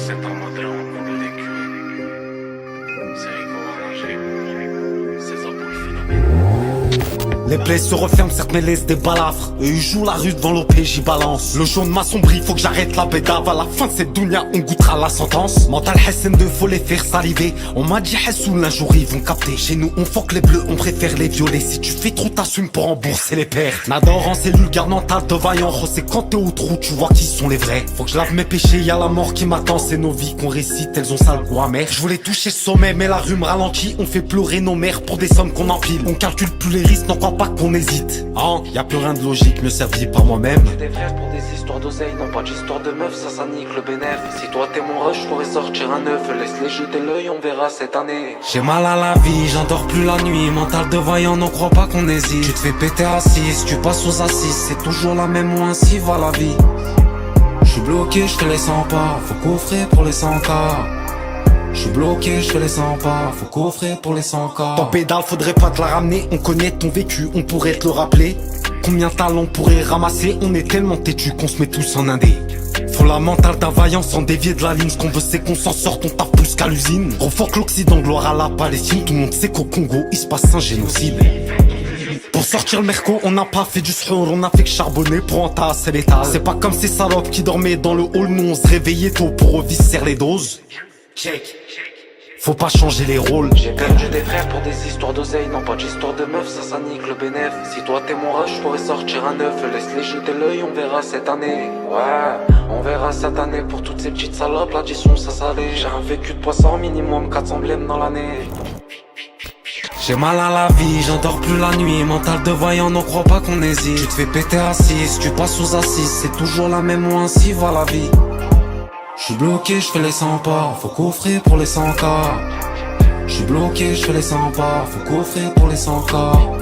C'est un matelas en comble d'écurie. C'est Rico Arrangé. C'est ça pour le phénomène. Les plaies se referment, certes mais laissent des balafres. Et ils jouent la rue devant l'OP, j'y balance. Le jaune m'assombrit, faut que j'arrête la bédave. À la fin de cette dounia, on goûtera la sentence. Mental Hassan 2, faut les faire saliver. On m'a dit Hassoul, un jour ils vont capter. Chez nous, on fuck les bleus, on préfère les violets. Si tu fais trop, t'assumes pour rembourser les pertes. Nador en cellule, garde mentale de vaillant. C'est quand t'es au trou, tu vois qui sont les vrais. Faut que je lave mes péchés, y'a la mort qui m'attend. C'est nos vies qu'on récite, elles ont sale goût amer. Je voulais toucher le sommet, mais la rue me ralentit. On fait pleurer nos mères pour des sommes qu'on empile. On calcule plus les risques, n'en crois pas qu'on hésite. Hein, y a plus rien de logique, mieux servi par moi-même. J'ai des frères pour des histoires d'oseille, non pas d'histoire de meuf, ça nique le bénéf. Si toi t'es mon rush, je pourrais sortir un neuf. Laisse-les jeter l'œil, on verra cette année. J'ai mal à la vie, j'endors plus la nuit. Mental de vaillant, n'en crois pas qu'on hésite. Tu te fais péter à 6, tu passes aux assises. C'est toujours la même ou ainsi va la vie. J'suis bloqué, j'te les sens pas. Faut coffrer pour les 100K. J'suis bloqué, j'fais les 100 pas. Faut coffrer pour les 100K. Ton pédale, faudrait pas te la ramener. On connaît ton vécu, on pourrait te le rappeler. Combien de talents on pourrait ramasser? On est tellement têtu qu'on se met tous en indé. Faut la mentale d'un vaillant sans dévier de la ligne. Ce qu'on veut c'est qu'on s'en sorte, on tape plus qu'à l'usine. Refoque l'Occident, gloire à la Palestine. Tout le monde sait qu'au Congo il se passe un génocide. Pour sortir le merco, on n'a pas fait du srour, on a fait que charbonner pour entasser l'état. C'est pas comme ces salopes qui dormaient dans le hall, nous on se réveillait tôt pour revisser les doses. Check. Faut pas changer les rôles. J'ai perdu des frères pour des histoires d'oseille, non pas d'histoire de meuf, ça nique le bénéf. Si toi t'es mon rush, je pourrais sortir un neuf. Laisse-les jeter l'œil, on verra cette année. Ouais, on verra cette année pour toutes ces petites salopes, l'addition ça salé. J'ai un vécu de poisson, minimum 400 blèmes dans l'année. J'ai mal à la vie, j'endors plus la nuit. Mental de vaillant, n'en crois pas qu'on hésite. Tu te fais péter à 6, tu passes aux assises. C'est toujours la même ou ainsi va la vie. J'suis bloqué, j'fais les 100 pas. Faut coffrer pour les 100K. J'suis bloqué, j'fais les 100 pas. Faut coffrer pour les 100K.